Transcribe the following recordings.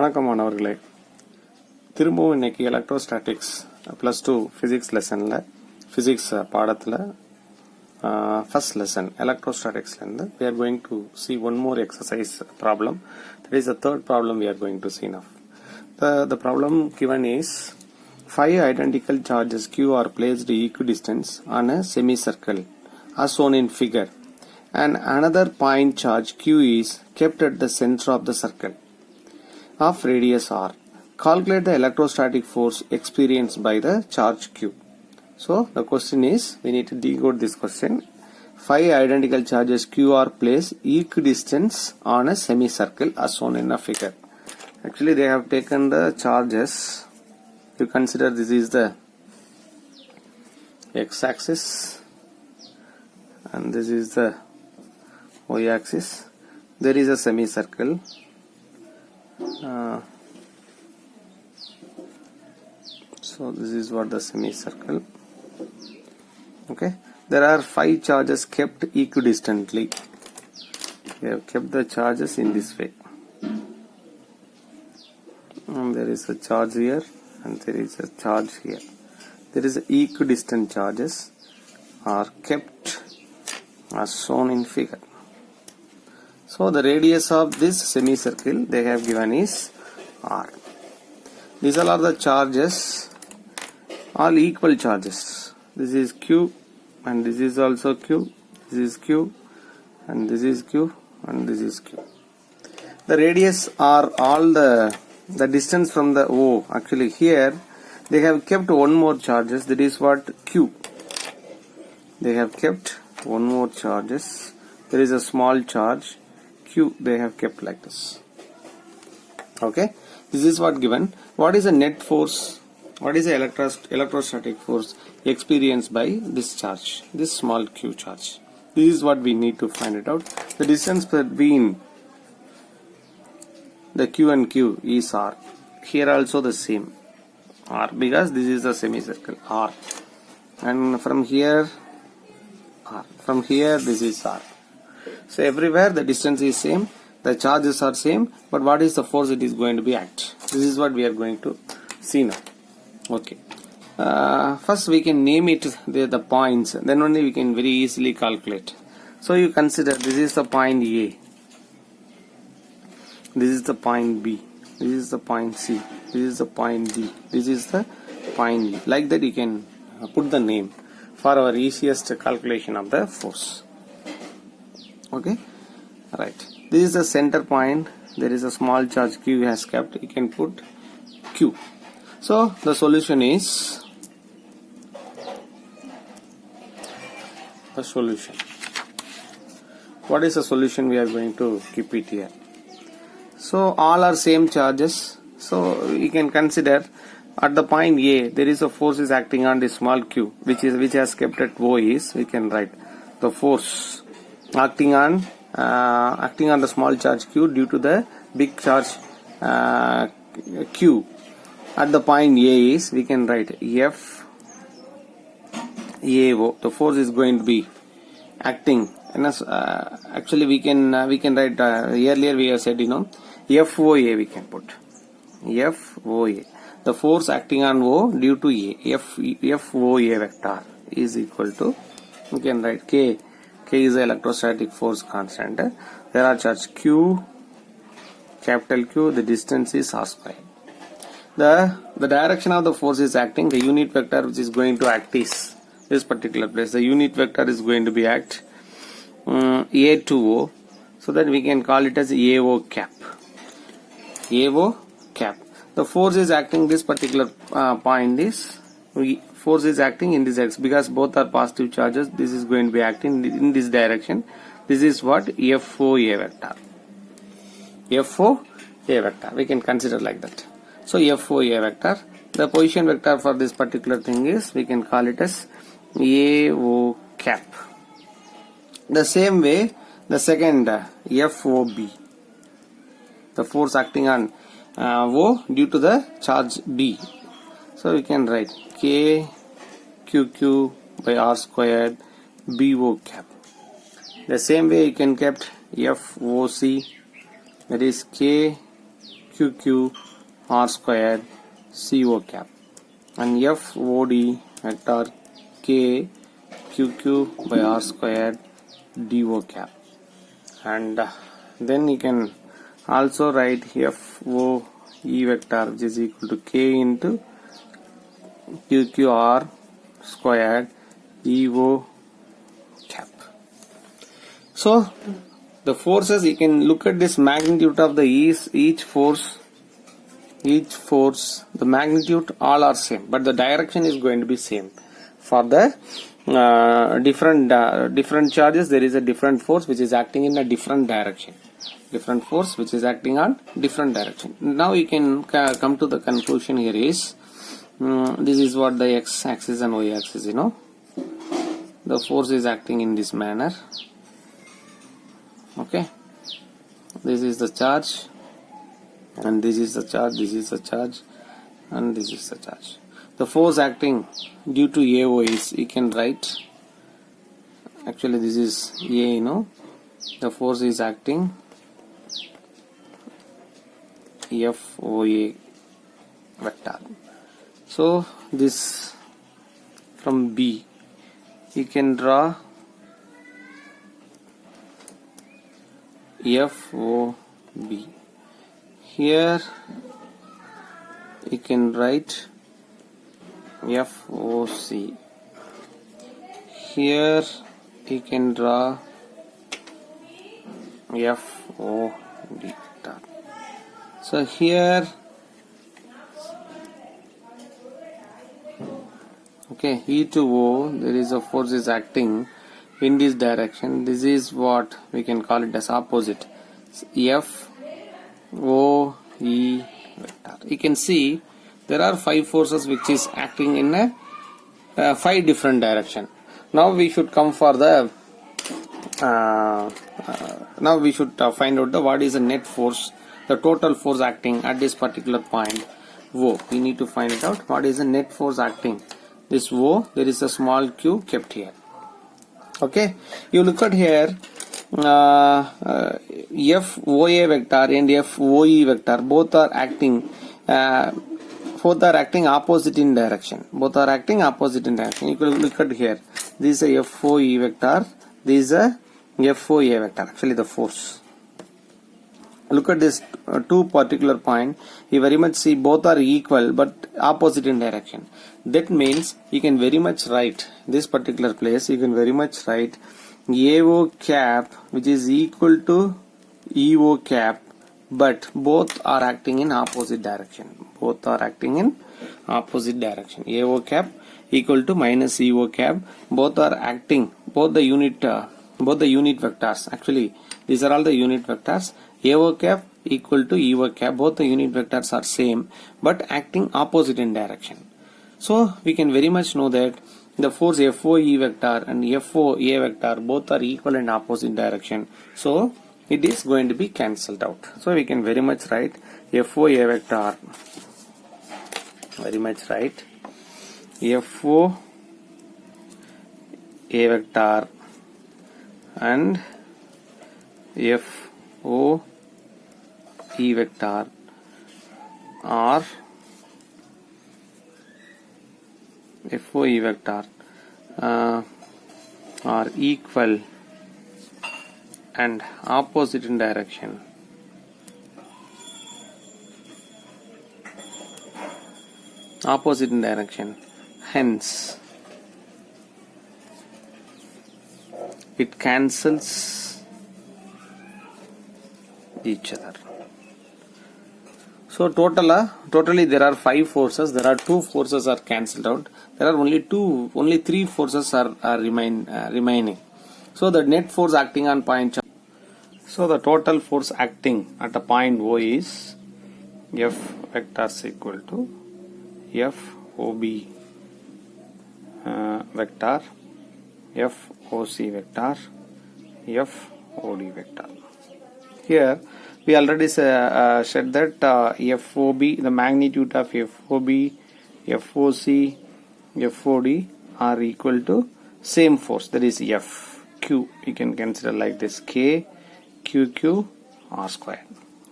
வணக்கம் மாணவர்களே, திரும்பவும் இன்னைக்கு எலக்ட்ரோஸ்டாட்டிக்ஸ் +2 பிசிக்ஸ் லெசன்ல பிசிக்ஸ் பாடத்துல ஃபர்ஸ்ட் லெசன் எலக்ட்ரோஸ்டாட்டிக்ஸ்ல இருந்து we are going to see one more exercise problem. That is the third problem we are going to see now. The problem given is 5 identical charges Q are placed equidistant on a semicircle as shown in figure, and another point charge Q is kept at the center of the circle of radius r. Calculate the electrostatic force experienced by the charge Q. So the question is, we need to decode this question. 5 identical charges Q are placed equidistant on a semicircle as shown in a figure. Actually they have taken the charges. You consider this is the x-axis and this is the y-axis. There is a semicircle. So this is what the semicircle. Okay, there are 5 charges kept equidistantly. We have kept the charges in this way, and there is a charge here and there is a charge here. There is equidistant charges are kept as shown in figure. So the radius of this semicircle they have given is r. These all are the charges, all equal charges. This is Q and this is also Q. This is Q and this is Q and this is Q. The radius are all the distance from the O. Actually here they have kept one more charges. That is what Q. They have kept one more charges. There is a small charge Q. They have kept like this. Okay, this is what given. What is the net force? What is the electrostatic force experienced by this charge, this small Q charge? This is what we need to find it out. The distance between the Q and Q is r. Here also the same r, because this is the semicircle r, and from here r, from here this is r. So everywhere the distance is same, the charges are same, but what is the force it is going to be act? This is what we are going to see now. Okay, first we can name it the points, then only we can very easily calculate. So you consider this is the point A, this is the point B, this is the point C, this is the point D, this is the point E. Like that you can put the name for our easiest calculation of the force. Okay, right, this is the center point. There is a small charge Q has kept. You can put Q. So the solution is the solution. What is the solution? We are going to keep it here. So all are same charges. So you can consider at the point A there is a force is acting on the small Q, which has kept at O is, we can write the force acting on the small charge Q due to the big charge Q at the point A is, we can write F AO. The force is going to be acting, and actually we can write earlier we have said, FOA we can put FOA. The force acting on O due to A, FOA vector is equal to, we can write K is the electrostatic force constant. There are charge Q, capital Q, the distance is r square. The direction of the force is acting, the unit vector which is going to act is this particular place. The unit vector is going to be act A to O, so that we can call it as AO cap. AO cap. The force is acting this particular point is, force is acting in this x, because both are positive charges. This is going to be acting in this direction. This is what FOA vector. FOA vector. We can consider like that. So FOA vector. The position vector for this particular thing is, we can call it as AO cap. The same way, the second FOB. The force acting on O due to the charge B. So we can write K QQ by R squared BO cap. The same way you can kept FOC, that is K QQ R squared CO cap, and FOD vector K QQ by R squared DO cap. And then you can also write FOE vector, which is equal to K into QQR squared EO cap. So the forces, you can look at this magnitude of the each force, the magnitude all are same, but the direction is going to be same. For the different charges, there is a different force which is acting in a different direction. Different force which is acting on different direction. Now you can come to the conclusion here is, this is what the x-axis and y-axis, the force is acting in this manner. Okay, this is the charge, and this is the charge, this is the charge, and this is the charge. The force acting due to AO is, you can write, actually this is A, the force is acting FOA vector. So this from B, you can draw FOB. Here you can write FOC. Here you can draw FOD. So here, okay, E to O, there is a force is acting in this direction. This is what we can call it as opposite. F O E vector. You can see there are 5 forces which is acting in a 5 different direction. Now we should come for the now we should find out what is the net force, the total force acting at this particular point O. We need to find it out. What is the net force acting? This O, there is a small q kept here. Okay, you look at here, FOA vector and FOE vector both are acting opposite in direction. Both are acting opposite in direction. You can look at here. This is a FOE vector. This is a FOA vector. Actually, the force. Look at this two particular point. You very much see both are equal but opposite in direction. That means you can very much write this particular place. You can very much write AO cap, which is equal to EO cap, but both are acting in opposite direction. Both are acting in opposite direction. AO cap equal to minus EO cap. Both are acting. Both the unit vectors. Actually, these are all the unit vectors. AO cap equal to EO cap. Both the unit vectors are same, but acting opposite in direction. So we can very much know that the force FOE vector and FOA vector both are equal and opposite direction. So it is going to be cancelled out. So we can very much write FOA vector. Very much write FOA vector and FOE vector are FOE vector are equal and opposite in direction. Opposite in direction. Hence, it cancels each other. So totally there are 5 forces. There are 2 forces are cancelled out. There are only 3 forces are remaining. So the net force acting on point. So the total force acting at a point O is F vector is equal to FOB vector, FOC vector, FOD vector. Here we already said that FOB, the magnitude of FOB, FOC, FOD are equal to same force, that is FQ. You can consider like this, K QQ R square.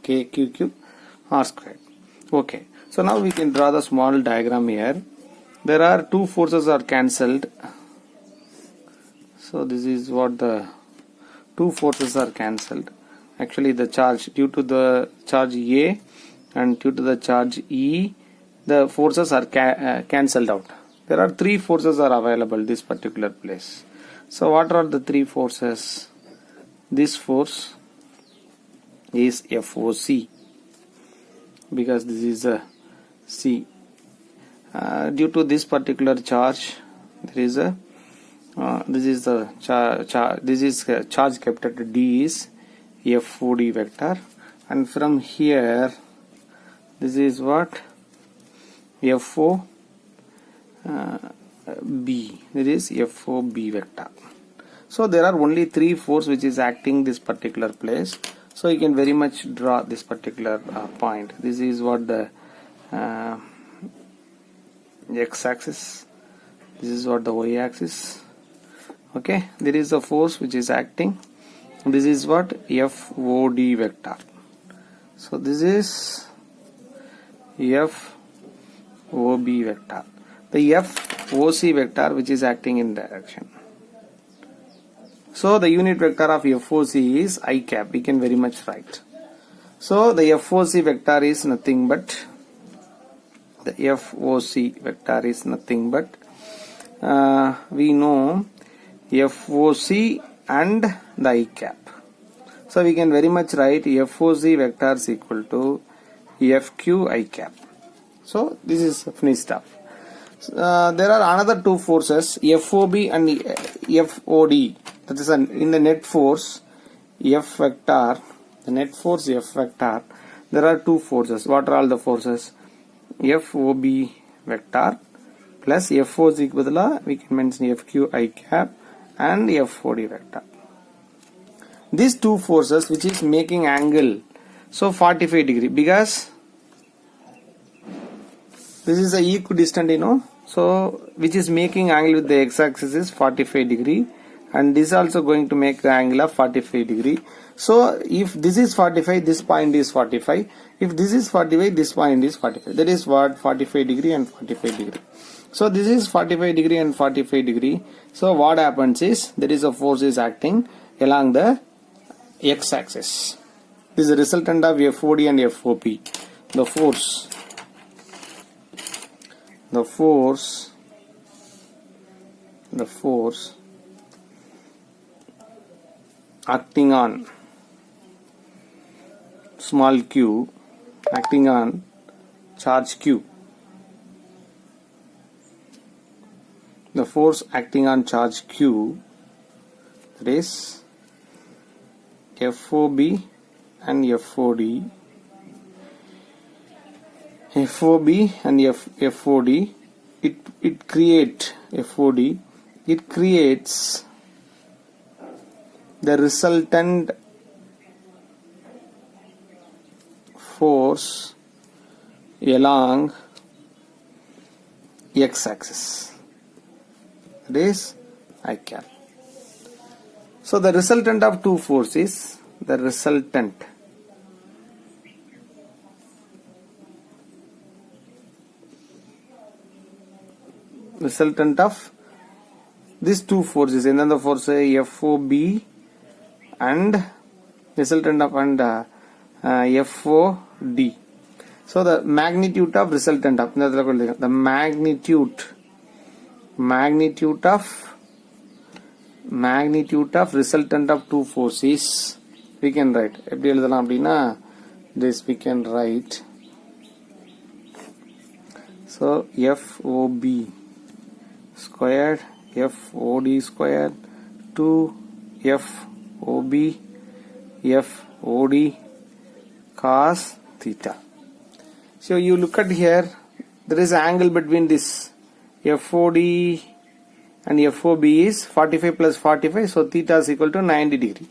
K QQ r squared. Okay, so now we can draw the small diagram here. There are two forces are cancelled. So this is what the two forces are cancelled. Actually the charge, due to the charge A and due to the charge E, the forces are cancelled out. There are three forces are available this particular place. So what are the three forces? This force is FOC, because this is a C. Due to this particular charge, there is a this is the charge capital D is FOD vector, and from here this is what FO B, there is FOB vector. So there are only three force which is acting this particular place. So you can very much draw this particular point. This is what the x-axis, this is what the y-axis. Okay, there is a force which is acting. This is what FOD vector. So this is FOB vector. The FOC vector which is acting in direction. So the unit vector of FOC is I cap. We can very much write. So the FOC vector is nothing but we know FOC and the I cap. So we can very much write FOC vector is equal to FQ I cap. So this is finished up. There are another two forces, FOB and FOD. That is in the net force F vector. The net force F vector. There are two forces. What are all the forces? FOB vector plus FOC badala we can mention FQ I cap and FOD vector. These two forces which is making angle, so 45 degree, because this is a equidistant, you know, so which is making angle with the x-axis is 45 degree, and this is also going to make the angle of 45 degree. So if this is 45, this point is 45. If this is 45, this point is 45. That is what 45 degree and 45 degree. So this is 45 degree and 45 degree. So what happens is there is a force is acting along the x-axis. This is the resultant of FOD and FOP. The force acting on small q, acting on charge q. The force acting on charge q, that is FOB and FOD. FOB and FOD, it creates FOD, it creates the resultant force along x-axis, that is I cap. So the resultant of two forces, the resultant of these two forces, another force FOB and resultant of FOD. So the magnitude of resultant of the magnitude of resultant of two forces we can write. This we can write. So FOB squared FOD squared to FOB FOD cos theta. So you look at here, there is an angle between this FOD and FOB is 45 plus 45, so theta is equal to 90 degree.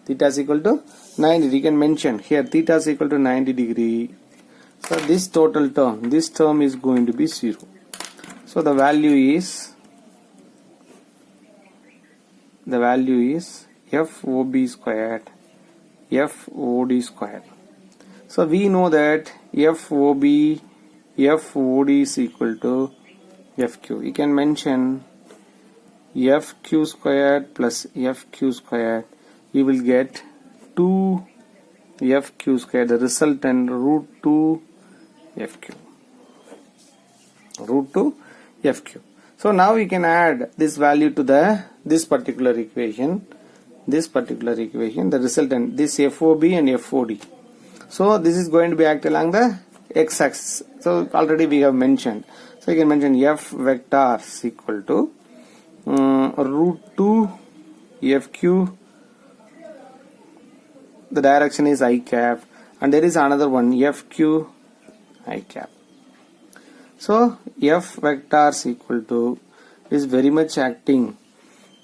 Theta is equal to 90. You can mention here theta is equal to 90 degree. So this total term, this term is going to be 0. So the value is FOB squared FOD squared. So we know that FOB, FOD is equal to FQ. You can mention FQ squared plus FQ squared. You will get 2 FQ squared, the resultant root 2 FQ. Root 2 FQ. So now we can add this value to this particular equation. The resultant, this FOB and FOD. So this is going to be act along the x-axis. So already we have mentioned. So you can mention F vector is equal to root 2 FQ. The direction is I cap, and there is another one FQ I cap. So F vector is equal to is very much acting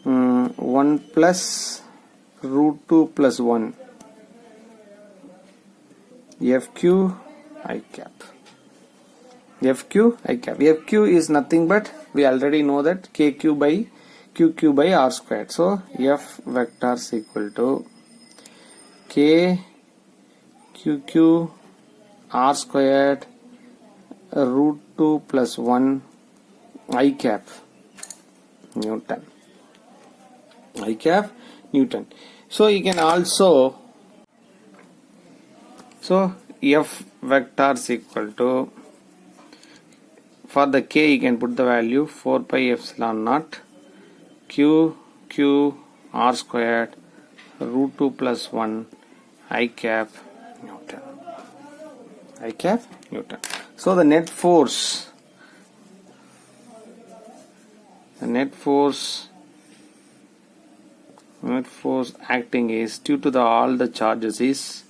1 plus root 2 plus 1 FQ I cap. FQ I cap. FQ is nothing but, we already know that KQ by QQ by R squared. So F vector is equal to K QQ R squared root 2 plus 1 I cap Newton. I cap Newton. So you can also, so F vector is equal to, for the K you can put the value 4 pi epsilon naught Q Q R squared root 2 plus 1 I cap Newton. I cap Newton. So the net force acting is due to all the charges is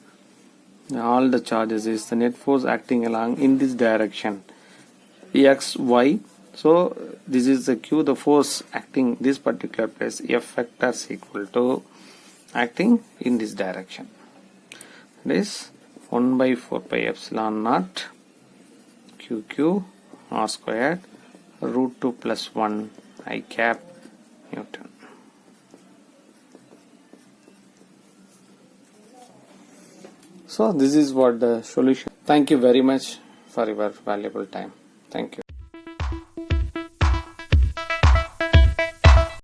the net force acting along in this direction x y. So this is the Q, the force acting this particular place. F vector is equal to acting in this direction. This 1 by 4 pi epsilon naught QQ R squared root 2 plus 1 I cap Newton. So this is what the solution. Thank you very much for your valuable time. Thank you.